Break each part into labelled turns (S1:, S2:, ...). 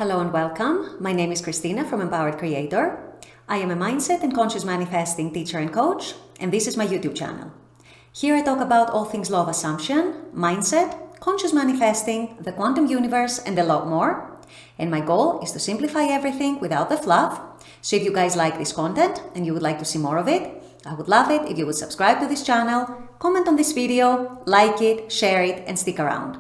S1: Hello and welcome. My name is Christina from Empowered Creator. I am a mindset and conscious manifesting teacher and coach, and this is my YouTube channel. Here I talk about all things law of assumption, mindset, conscious manifesting, the quantum universe, and a lot more. And my goal is to simplify everything without the fluff. So if you guys like this content and you would like to see more of it, I would love it if you would subscribe to this channel, comment on this video, like it, share it, and stick around.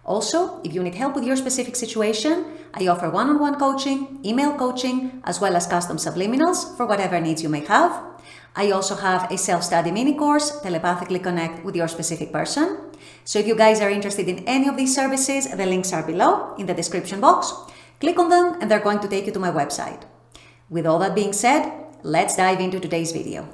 S1: Also, if you need help with your specific situation, I offer one-on-one coaching, email coaching, as well as custom subliminals for whatever needs you may have. I also have a self-study mini course, Telepathically Connect with Your Specific Person. So if you guys are interested in any of these services, the links are below in the description box. Click on them and they're going to take you to my website. With all that being said, let's dive into today's video.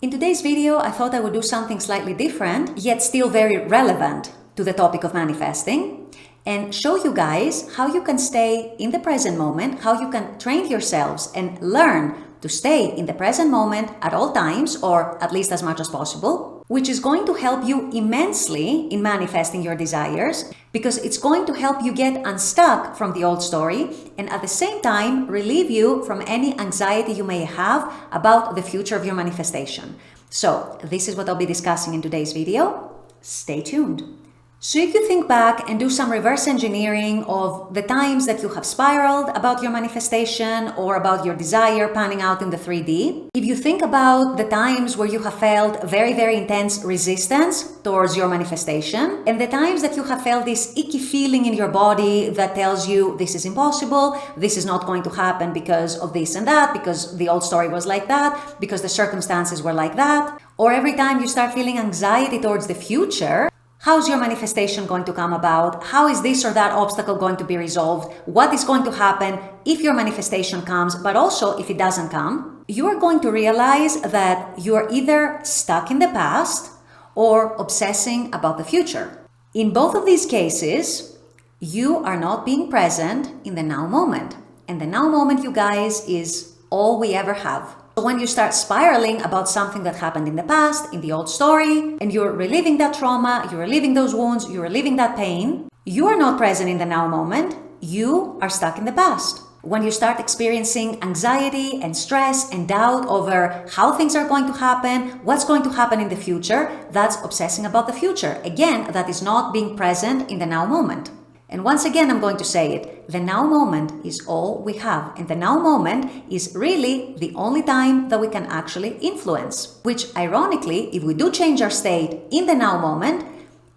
S1: In today's video, I thought I would do something slightly different, yet still very relevant to the topic of manifesting, and show you guys how you can stay in the present moment, how you can train yourselves and learn to stay in the present moment at all times, or at least as much as possible, which is going to help you immensely in manifesting your desires, because it's going to help you get unstuck from the old story and at the same time relieve you from any anxiety you may have about the future of your manifestation. So this is what I'll be discussing in today's video. Stay tuned. So if you think back and do some reverse engineering of the times that you have spiraled about your manifestation or about your desire panning out in the 3D, if you think about the times where you have felt very, very intense resistance towards your manifestation, and the times that you have felt this icky feeling in your body that tells you this is impossible, this is not going to happen because of this and that, because the old story was like that, because the circumstances were like that, or every time you start feeling anxiety towards the future, how's your manifestation going to come about? How is this or that obstacle going to be resolved? What is going to happen if your manifestation comes, but also if it doesn't come? You are going to realize that you are either stuck in the past or obsessing about the future. In both of these cases, you are not being present in the now moment. And the now moment, you guys, is all we ever have. When you start spiraling about something that happened in the past, in the old story, and you're reliving that trauma, you're reliving those wounds, you're reliving that pain, you are not present in the now moment, you are stuck in the past. When you start experiencing anxiety and stress and doubt over how things are going to happen, what's going to happen in the future, that's obsessing about the future. Again, that is not being present in the now moment. And once again, I'm going to say it, the now moment is all we have. And the now moment is really the only time that we can actually influence. Which ironically, if we do change our state in the now moment,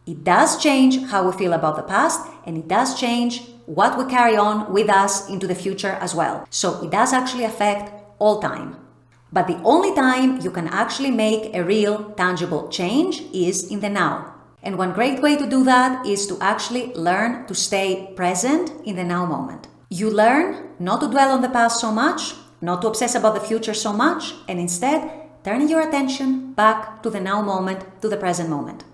S1: it does change how we feel about the past, and it does change what we carry on with us into the future as well. So it does actually affect all time. But the only time you can actually make a real, tangible change is in the now. And one great way to do that is to actually learn to stay present in the now moment. You learn not to dwell on the past so much, not to obsess about the future so much, and instead turning your attention back to the now moment, to the present moment.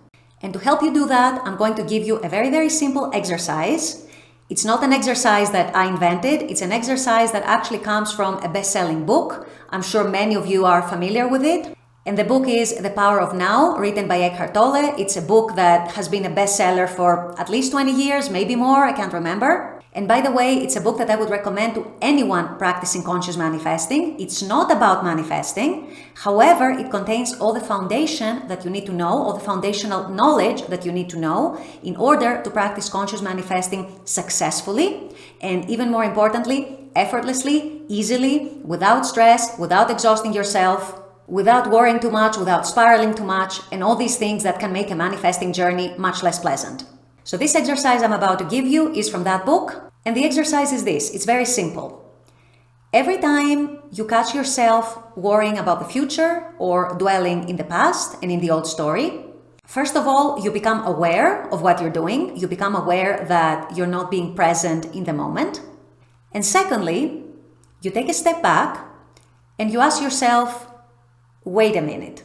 S1: And to help you do that, I'm going to give you a very, very simple exercise. It's not an exercise that I invented. It's an exercise that actually comes from a best-selling book. I'm sure many of you are familiar with it. And the book is The Power of Now, written by Eckhart Tolle. It's a book that has been a bestseller for at least 20 years, maybe more, I can't remember. And by the way, it's a book that I would recommend to anyone practicing conscious manifesting. It's not about manifesting. However, it contains all the foundation that you need to know, all the foundational knowledge that you need to know in order to practice conscious manifesting successfully. And even more importantly, effortlessly, easily, without stress, without exhausting yourself, without worrying too much, without spiraling too much, and all these things that can make a manifesting journey much less pleasant. So this exercise I'm about to give you is from that book, and the exercise is this. It's very simple. Every time you catch yourself worrying about the future or dwelling in the past and in the old story, first of all, you become aware of what you're doing. You become aware that you're not being present in the moment. And secondly, you take a step back and you ask yourself, wait a minute.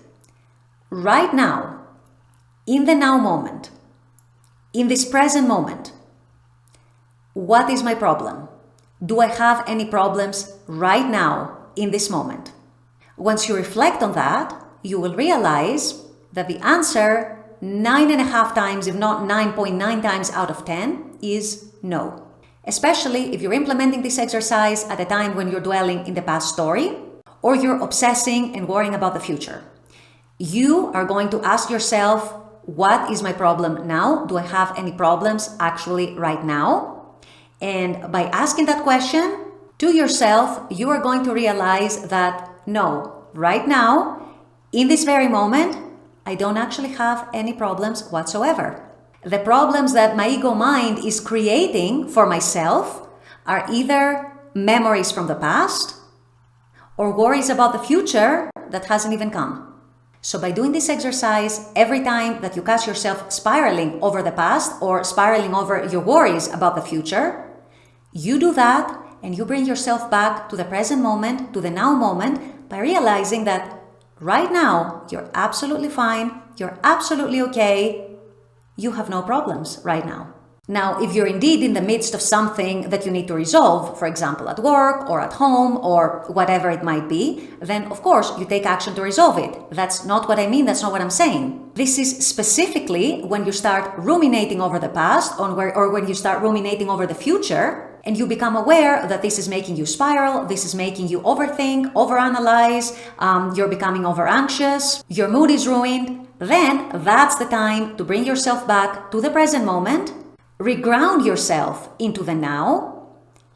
S1: Right now, in the now moment, in this present moment, what is my problem? Do I have any problems right now in this moment? Once you reflect on that, you will realize that the answer 9.5 times, if not 9.9 times out of 10, is no. Especially if you're implementing this exercise at a time when you're dwelling in the past story or you're obsessing and worrying about the future. You are going to ask yourself, what is my problem now? Do I have any problems actually right now? And by asking that question to yourself, you are going to realize that no, right now, in this very moment, I don't actually have any problems whatsoever. The problems that my ego mind is creating for myself are either memories from the past or worries about the future that hasn't even come. So by doing this exercise, every time that you catch yourself spiraling over the past or spiraling over your worries about the future, you do that and you bring yourself back to the present moment, to the now moment, by realizing that right now, you're absolutely fine, you're absolutely okay, you have no problems right now. Now, if you're indeed in the midst of something that you need to resolve, for example, at work or at home or whatever it might be, then of course you take action to resolve it. That's not what I mean, that's not what I'm saying. This is specifically when you start ruminating over the past or when you start ruminating over the future and you become aware that this is making you spiral, this is making you overthink, overanalyze, you're becoming over anxious, your mood is ruined, then that's the time to bring yourself back to the present moment, reground yourself into the now,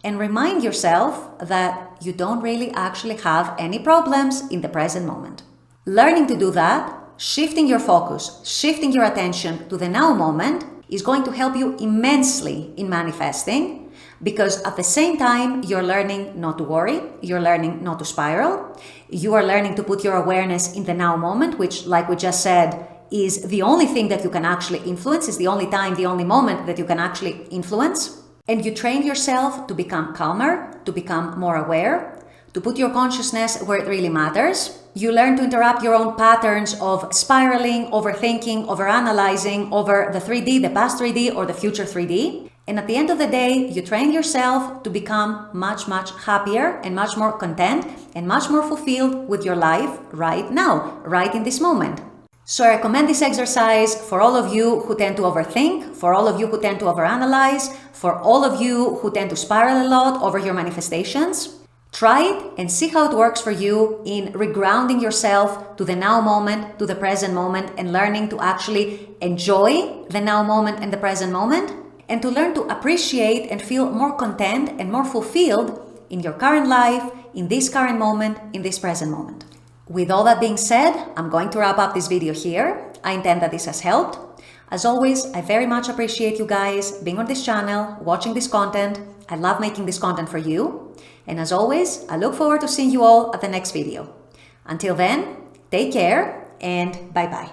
S1: and remind yourself that you don't really actually have any problems in the present moment. Learning to do that, shifting your focus, shifting your attention to the now moment is going to help you immensely in manifesting, because at the same time, you're learning not to worry, you're learning not to spiral, you are learning to put your awareness in the now moment, which, like we just said, is the only thing that you can actually influence, is the only time, the only moment that you can actually influence. And you train yourself to become calmer, to become more aware, to put your consciousness where it really matters. You learn to interrupt your own patterns of spiraling, overthinking, overanalyzing over the 3D, the past 3D or the future 3D. And at the end of the day, you train yourself to become much, much happier and much more content and much more fulfilled with your life right now, right in this moment. So I recommend this exercise for all of you who tend to overthink, for all of you who tend to overanalyze, for all of you who tend to spiral a lot over your manifestations. Try it and see how it works for you in regrounding yourself to the now moment, to the present moment, and learning to actually enjoy the now moment and the present moment, and to learn to appreciate and feel more content and more fulfilled in your current life, in this current moment, in this present moment. With all that being said, I'm going to wrap up this video here. I intend that this has helped. As always, I very much appreciate you guys being on this channel, watching this content. I love making this content for you. And as always, I look forward to seeing you all at the next video. Until then, take care and bye-bye.